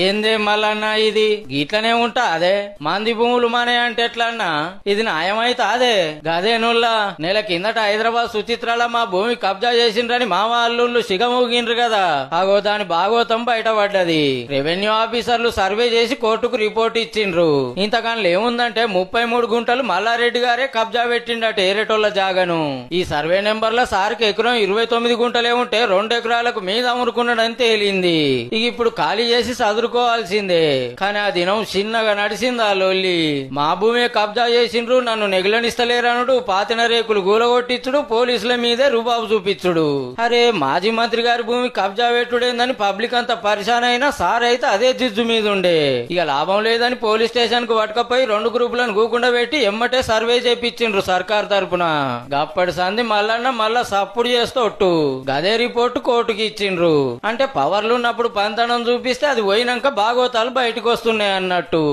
ఏందే మల్లన్నా ఇది గిట్లనే ఉంటా అదే మంది భూములు మానే అంటే ఎట్లన్నా ఇది న్యాయమైతే అదే గదేనుల్లా నెల కిందట హైదరాబాద్ సుచిత్రాల మా భూమి కబ్జా చేసిండ్రని మా వాళ్ళు సిగమూగిండ్రు కదా అగో దాని భాగోతం బయటపడ్డది రెవెన్యూ ఆఫీసర్లు సర్వే చేసి కోర్టుకు రిపోర్ట్ ఇచ్చిండ్రు ఇంతకాలం ఏముందంటే 33 గుంటలు మల్లారెడ్డి గారే కబ్జా పెట్టిండట ఏరేటోళ్ల జాగను ఈ సర్వే నెంబర్ల సార్కి ఎకరం 29 గుంటలే ఉంటే 2 ఎకరాలకు మీద అమ్ముకున్నాడని తేలింది ఇక ఇప్పుడు ఖాళీ చేసి చదువుకోవాల్సిందే కానీ ఆ దినం చిన్నగా నడిచింది ఆ లొల్లి మా భూమి కబ్జా చేసిండ్రు నన్ను నెగిలనిస్తలేరనుడు పాతిన రేకులు గూలగొట్టించుడు పోలీసుల మీదే రుబాబు చూపించుడు అరే మాజీ మంత్రి గారి భూమి కబ్జా పెట్టుడేందని పబ్లిక్ అంతా పరిశాన్ అయినా సార్ అయితే అదే జిజ్జు మీద ఉండే ఇక లాభం లేదని పోలీస్ స్టేషన్ కు పట్టుకపోయి 2 గ్రూపులను గూకుండా పెట్టి ఎమ్మటే సర్వే చేపించిండ్రు సర్కార్ తరపున గప్పటి సంధి మల్లన్న మళ్ళా సప్పుడు చేస్తోట్టు గదే రిపోర్టు కోర్టుకి ఇచ్చిండ్రు అంటే పవర్లున్నప్పుడు పంతనం చూపిస్తే అది పోయినాక బాగోతాలు బయటకు వస్తున్నాయి అన్నట్టు